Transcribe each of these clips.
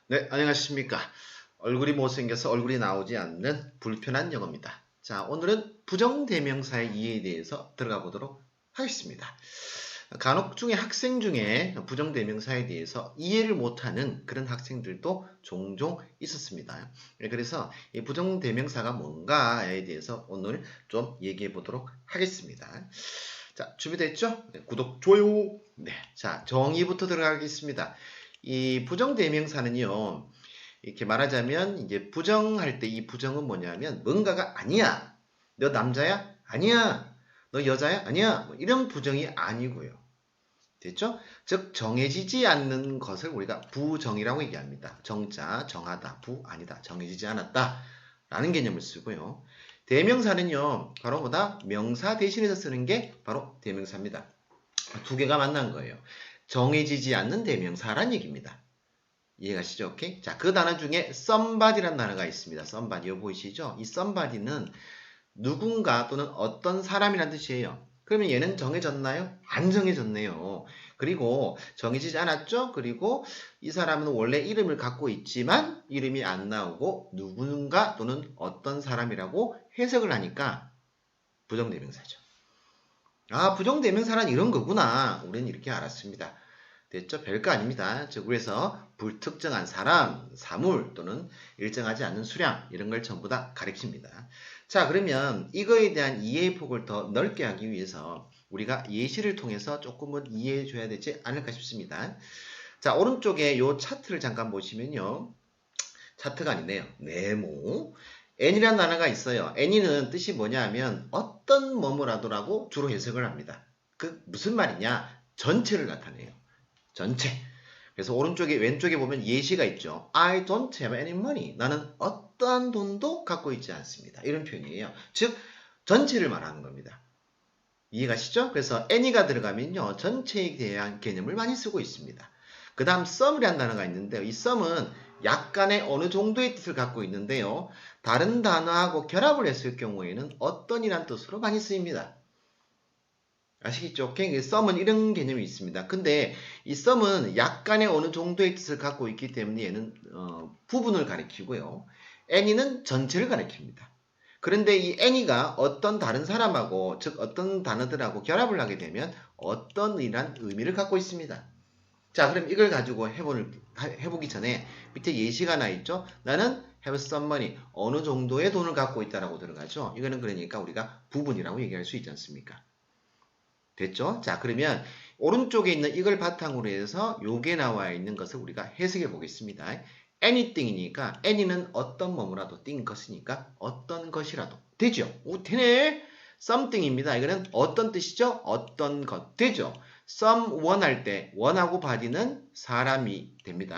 네, 안녕하십니까. 얼굴이 못생겨서 얼굴이 나오지 않는 불편한 영어입니다. 자, 오늘은 부정대명사의 이해에 대해서 들어가 보도록 하겠습니다. 간혹 중에 학생 중에 부정대명사에 대해서 이해를 못하는 그런 학생들도 종종 있었습니다. 그래서 이 부정대명사가 뭔가에 대해서 오늘 좀 얘기해 보도록 하겠습니다. 자, 준비됐죠? 네, 구독, 좋아요. 네, 자, 정의부터 들어가겠습니다. 이 부정대명사는요, 이렇게 말하자면, 이제 부정할 때 이 부정은 뭐냐면, 뭔가가 아니야. 너 남자야? 아니야. 너 여자야? 아니야. 뭐 이런 부정이 아니고요. 됐죠? 즉, 정해지지 않는 것을 우리가 부정이라고 얘기합니다. 정자, 정하다, 부, 아니다. 정해지지 않았다. 라는 개념을 쓰고요. 대명사는요, 바로 뭐다? 명사 대신해서 쓰는 게 바로 대명사입니다. 두 개가 만난 거예요. 정해지지 않는 대명사란 얘기입니다. 이해가시죠? 오케이? 자, 그 단어 중에 somebody란 단어가 있습니다. somebody, 이거 보이시죠? 이 somebody는 누군가 또는 어떤 사람이란 뜻이에요. 그러면 얘는 정해졌나요? 안 정해졌네요. 그리고 정해지지 않았죠? 그리고 이 사람은 원래 이름을 갖고 있지만 이름이 안 나오고 누군가 또는 어떤 사람이라고 해석을 하니까 부정대명사죠. 아, 부정대명사란 이런 거구나. 우리는 이렇게 알았습니다. 됐죠? 별거 아닙니다. 즉, 그래서 불특정한 사람, 사물 또는 일정하지 않는 수량 이런 걸 전부 다 가리킵니다. 자, 그러면 이거에 대한 이해의 폭을 더 넓게 하기 위해서 우리가 예시를 통해서 조금은 이해해 줘야 되지 않을까 싶습니다. 자, 오른쪽에 이 차트를 잠깐 보시면요. 차트가 아니네요. 네모. N이라는 단어가 있어요. N이는 뜻이 뭐냐면 어떤 뭐뭐라도라고 주로 해석을 합니다. 그 무슨 말이냐? 전체를 나타내요. 전체. 그래서 오른쪽에 왼쪽에 보면 예시가 있죠. I don't have any money. 나는 어떠한 돈도 갖고 있지 않습니다. 이런 표현이에요. 즉 전체를 말하는 겁니다. 이해가시죠? 그래서 any가 들어가면요. 전체에 대한 개념을 많이 쓰고 있습니다. 그 다음 some이라는 단어가 있는데요. 이 some은 약간의 어느 정도의 뜻을 갖고 있는데요. 다른 단어하고 결합을 했을 경우에는 어떤이란 뜻으로 많이 쓰입니다. 아시겠죠? 썸은 이런 개념이 있습니다. 근데 이 썸은 약간의 어느 정도의 뜻을 갖고 있기 때문에 얘는 부분을 가리키고요. any는 전체를 가리킵니다. 그런데 이 any가 어떤 다른 사람하고 즉 어떤 단어들하고 결합을 하게 되면 어떤이란 의미를 갖고 있습니다. 자, 그럼 이걸 가지고 해보기 전에 밑에 예시가 하나 있죠? 나는 have some money. 어느 정도의 돈을 갖고 있다라고 들어가죠? 이거는 그러니까 우리가 부분이라고 얘기할 수 있지 않습니까? 됐죠? 자, 그러면 오른쪽에 있는 이걸 바탕으로 해서 요게 나와 있는 것을 우리가 해석해 보겠습니다. anything이니까 any는 어떤 뭐뭐라도 띵 것이니까 어떤 것이라도 되죠? 오, 되네. something입니다. 이거는 어떤 뜻이죠? 어떤 것 되죠? someone 할 때 one하고 body는 사람이 됩니다.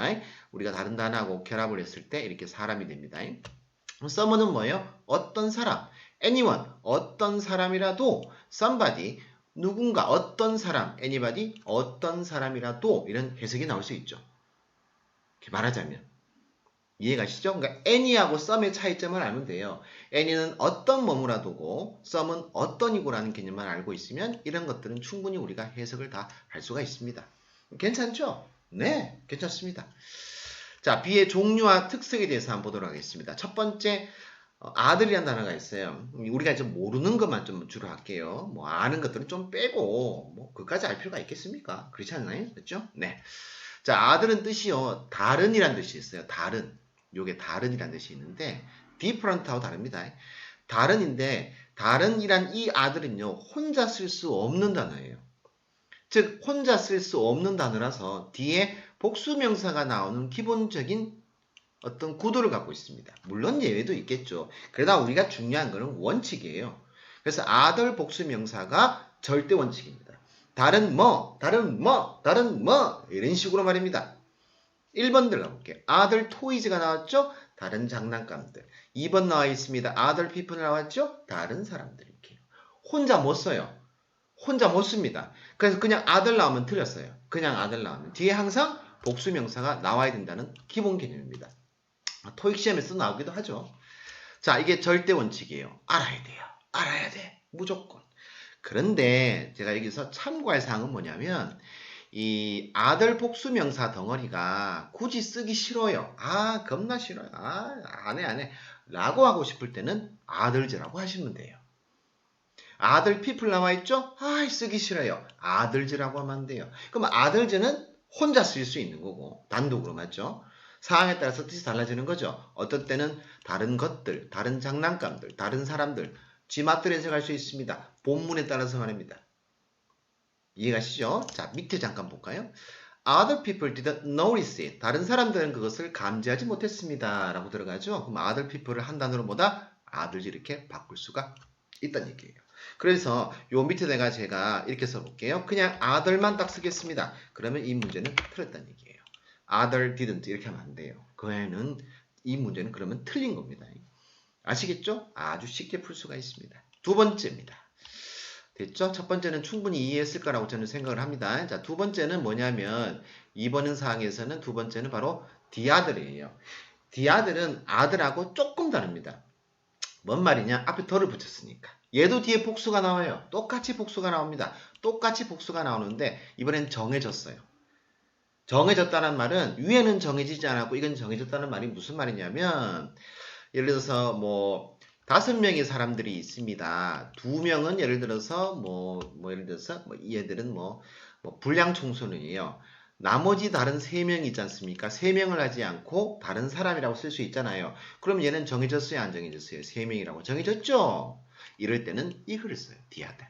우리가 다른 단어하고 결합을 했을 때 이렇게 사람이 됩니다. someone은 뭐예요? 어떤 사람. anyone 어떤 사람이라도 somebody 누군가 어떤 사람 anybody 어떤 사람이라도 이런 해석이 나올 수 있죠. 이렇게 말하자면 이해가시죠? 그러니까 any하고 some의 차이점을 알면 돼요. any는 어떤 뭐뭐라도고 some은 어떤이고라는 개념만 알고 있으면 이런 것들은 충분히 우리가 해석을 다 할 수가 있습니다. 괜찮죠? 네, 괜찮습니다. 자, B의 종류와 특성에 대해서 한번 보도록 하겠습니다. 첫 번째 아들이라는 단어가 있어요. 우리가 이제 모르는 것만 좀 주로 할게요. 뭐 아는 것들은 좀 빼고 뭐 그까지 알 필요가 있겠습니까? 그렇지 않나요? 그렇죠? 네. 자, 아들은 뜻이요. 다른이란 뜻이 있어요. 다른. 요게 다른이란 뜻이 있는데 different하고 다릅니다. 다른인데 다른이란 이 아들은요. 혼자 쓸 수 없는 단어예요. 즉 혼자 쓸 수 없는 단어라서 뒤에 복수명사가 나오는 기본적인 어떤 구도를 갖고 있습니다. 물론 예외도 있겠죠. 그러나 우리가 중요한 것은 원칙이에요. 그래서 아들 복수명사가 절대 원칙입니다. 다른 뭐, 다른 뭐, 다른 뭐 이런 식으로 말입니다. 1번 들어가 볼게요. 아들 토이즈가 나왔죠? 다른 장난감들. 2번 나와 있습니다. 아들 피플 나왔죠? 다른 사람들 이렇게. 혼자 못 써요. 혼자 못 씁니다. 그래서 그냥 아들 나오면 틀렸어요. 그냥 아들 나오면. 뒤에 항상 복수명사가 나와야 된다는 기본 개념입니다. 토익 시험에서 나오기도 하죠. 자, 이게 절대 원칙이에요. 알아야 돼요. 알아야 돼. 무조건. 그런데 제가 여기서 참고할 사항은 뭐냐면 이 아들 복수명사 덩어리가 굳이 쓰기 싫어요. 아, 겁나 싫어요. 아, 안 해. 라고 하고 싶을 때는 아들즈라고 하시면 돼요. 아들 people 나와 있죠? 아, 쓰기 싫어요. 아들즈라고 하면 안 돼요. 그럼 아들즈는 혼자 쓸 수 있는 거고, 단독으로 맞죠? 상황에 따라서 뜻이 달라지는 거죠. 어떤 때는 다른 것들, 다른 장난감들, 다른 사람들, 쥐맛들 해석할 수 있습니다. 본문에 따라서 말입니다. 이해가시죠? 자, 밑에 잠깐 볼까요? Other people didn't notice it. 다른 사람들은 그것을 감지하지 못했습니다. 라고 들어가죠. 그럼 other people을 한 단어로 뭐다? others 이렇게 바꿀 수가 있다는 얘기예요. 그래서 요 밑에다가 제가 이렇게 써볼게요. 그냥 other만 딱 쓰겠습니다. 그러면 이 문제는 틀렸다는 얘기예요. other didn't 이렇게 하면 안 돼요. 그 애는 이 문제는 그러면 틀린 겁니다. 아시겠죠? 아주 쉽게 풀 수가 있습니다. 두 번째입니다. 됐죠? 첫 번째는 충분히 이해했을 거라고 저는 생각을 합니다. 자, 두 번째는 뭐냐면 이번 사항에서는 두 번째는 바로 디아들이에요. 디아들은 아들하고 조금 다릅니다. 뭔 말이냐? 앞에 덜을 붙였으니까. 얘도 뒤에 복수가 나와요. 똑같이 복수가 나옵니다. 똑같이 복수가 나오는데 이번엔 정해졌어요. 정해졌다는 말은 위에는 정해지지 않았고 이건 정해졌다는 말이 무슨 말이냐면 예를 들어서 뭐 5명의 사람들이 있습니다. 2명은 예를 들어서 예를 들어서 얘들은 불량 청소년이에요. 나머지 다른 3명이 있지 않습니까? 3명을 하지 않고 다른 사람이라고 쓸 수 있잖아요. 그럼 얘는 정해졌어요? 안 정해졌어요? 3명이라고 정해졌죠? 이럴 때는 이글을 써요. 디아들.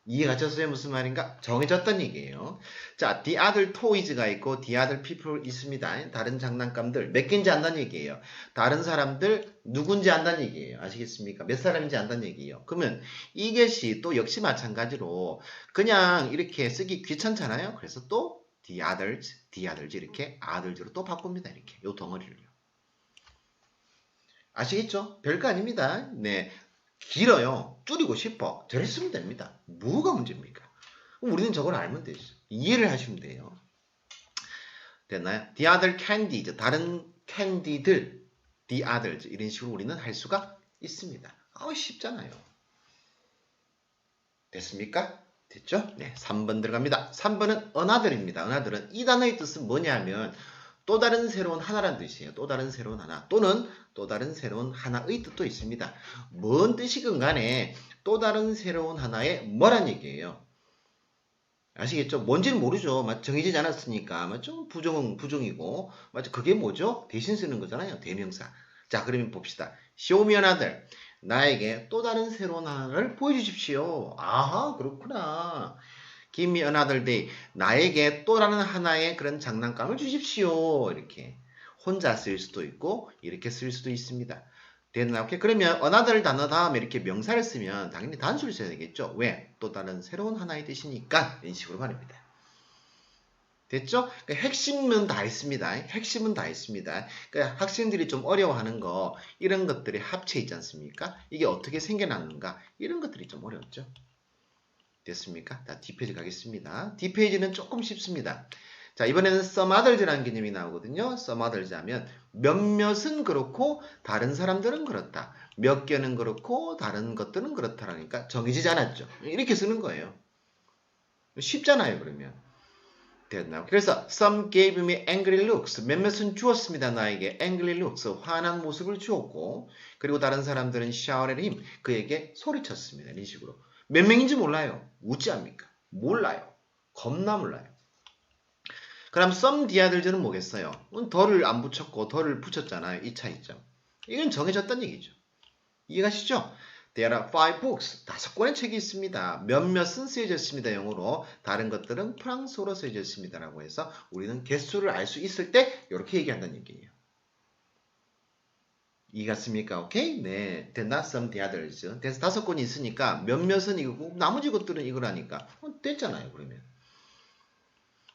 이해가 쳤어요? 무슨 말인가? 정해졌다는 얘기예요. 자, the other toys가 있고 the other people 있습니다. 다른 장난감들 몇 개인지 안다는 얘기예요. 다른 사람들 누군지 안다는 얘기예요. 아시겠습니까? 몇 사람인지 안다는 얘기예요. 그러면 이것이 또 역시 마찬가지로 그냥 이렇게 쓰기 귀찮잖아요. 그래서 또 the others 이렇게 others로 또 바꿉니다. 이렇게 요 덩어리를요. 아시겠죠? 별거 아닙니다. 네. 길어요. 줄이고 싶어. 저랬으면 됩니다. 뭐가 문제입니까? 그럼 우리는 저걸 알면 되죠. 이해를 하시면 돼요. 됐나요? The other candies, 다른 캔디들, the others 이런 식으로 우리는 할 수가 있습니다. 쉽잖아요. 됐습니까? 됐죠? 네, 3번 들어갑니다. 3번은 another입니다. another은 이 단어의 뜻은 뭐냐면 또 다른 새로운 하나라는 뜻이에요. 또 다른 새로운 하나 또는 또 다른 새로운 하나의 뜻도 있습니다. 뭔 뜻이건 간에 또 다른 새로운 하나의 뭐란 얘기예요. 아시겠죠? 뭔지는 모르죠. 정해지지 않았으니까 좀 부정이고 그게 뭐죠? 대신 쓰는 거잖아요. 대명사. 자, 그러면 봅시다. Show me another. 나에게 또 다른 새로운 하나를 보여주십시오. 아하, 그렇구나. Give me another day. 나에게 또 다른 하나의 그런 장난감을 주십시오. 이렇게 혼자 쓸 수도 있고 이렇게 쓸 수도 있습니다. 됐나? 오케이. 그러면 another 단어 다음에 이렇게 명사를 쓰면 당연히 단수를 써야 되겠죠. 왜? 또 다른 새로운 하나의 뜻이니까 이런 식으로 말입니다. 됐죠? 그러니까 핵심은 다 있습니다. 핵심은 다 있습니다. 그러니까 학생들이 좀 어려워하는 거 이런 것들이 합체 있지 않습니까? 이게 어떻게 생겨났는가 이런 것들이 좀 어렵죠. 됐습니까? 자, D페이지 가겠습니다. D페이지는 조금 쉽습니다. 자, 이번에는 some others라는 개념이 나오거든요. some others 하면 몇몇은 그렇고 다른 사람들은 그렇다. 몇 개는 그렇고 다른 것들은 그렇다라니까 정해지지 않았죠. 이렇게 쓰는 거예요. 쉽잖아요, 그러면. 됐나요? 그래서 some gave me angry looks. 몇몇은 주었습니다. 나에게 angry looks. 화난 모습을 주었고 그리고 다른 사람들은 shouted at him. 그에게 소리쳤습니다. 이런 식으로. 몇 명인지 몰라요. 우찌합니까? 몰라요. 겁나 몰라요. 그럼 some theothers는 뭐겠어요? 덜을 안 붙였고 덜을 붙였잖아요. 이 차이점. 이건 정해졌다는 얘기죠. 이해가시죠? There are 5 books. 5권의 책이 있습니다. 몇몇은 쓰여졌습니다. 영어로. 다른 것들은 프랑스어로 쓰여졌습니다. 라고 해서 우리는 개수를 알 수 있을 때 이렇게 얘기한다는 얘기예요. 이해갔습니까? 오케이? 네. 됐나? Some theothers. 그래서 5권이 있으니까 몇몇은 이거고 나머지 것들은 이거라니까. 됐잖아요. 그러면.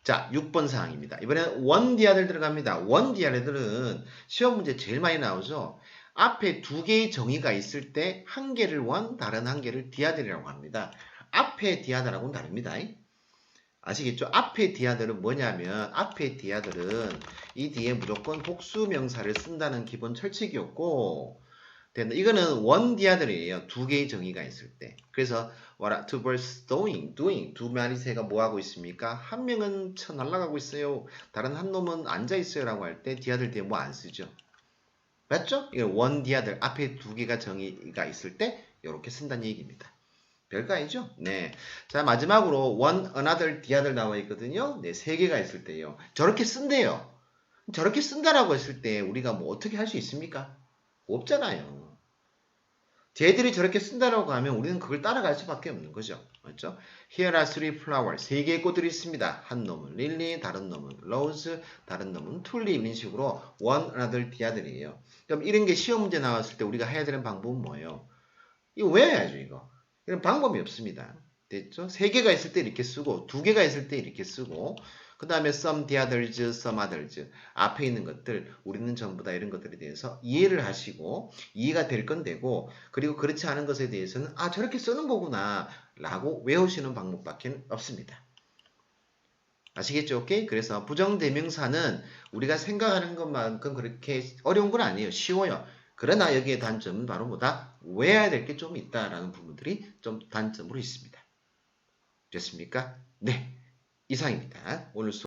자, 6번 사항입니다. 이번에는 one theother 들어갑니다. one theother들은 시험 문제 제일 많이 나오죠. 앞에 2개의 정의가 있을 때 한 개를 one, 다른 한 개를 theother이라고 합니다. 앞에 theother하고는 다릅니다. 아시겠죠? 앞에 theother은 뭐냐면 앞에 theother은 이 뒤에 무조건 복수 명사를 쓴다는 기본 철칙이었고 된다. 이거는 원 디아들이에요. 두 개의 정의가 있을 때. 그래서 what are two birds doing? 두 마리 새가 뭐 하고 있습니까? 한 명은 날아가고 있어요. 다른 한 놈은 앉아 있어요라고 할 때 디아들 뒤에 뭐 안 쓰죠. 맞죠? 이거 원 디아들 앞에 두 개가 정의가 있을 때 이렇게 쓴다는 얘기입니다. 별거 아니죠? 네. 자, 마지막으로 one another 디아들 나와 있거든요. 네, 세 개가 있을 때요. 저렇게 쓴대요. 저렇게 쓴다라고 했을 때 우리가 뭐 어떻게 할 수 있습니까? 없잖아요. 쟤들이 저렇게 쓴다라고 하면 우리는 그걸 따라갈 수밖에 없는 거죠. 맞죠? Here are three flowers. 세 개의 꽃들이 있습니다. 한 놈은 릴리, 다른 놈은 로즈, 다른 놈은 툴립 이런 식으로 one another 디아들이에요. 그럼 이런 게 시험 문제 나왔을 때 우리가 해야 되는 방법은 뭐예요? 이거 외워야죠, 이거. 이런 방법이 없습니다. 됐죠? 세 개가 있을 때 이렇게 쓰고, 두 개가 있을 때 이렇게 쓰고, 그 다음에 some the others, some others. 앞에 있는 것들, 우리는 전부 다 이런 것들에 대해서 이해를 하시고, 이해가 될 건데고, 그리고 그렇지 않은 것에 대해서는, 아, 저렇게 쓰는 거구나, 라고 외우시는 방법밖에 없습니다. 아시겠죠? 오케이? 그래서 부정대명사는 우리가 생각하는 것만큼 그렇게 어려운 건 아니에요. 쉬워요. 그러나 여기에 단점은 바로 뭐다? 외워야 될 게 좀 있다라는 부분들이 좀 단점으로 있습니다. 됐습니까? 네. 이상입니다. 오늘 수업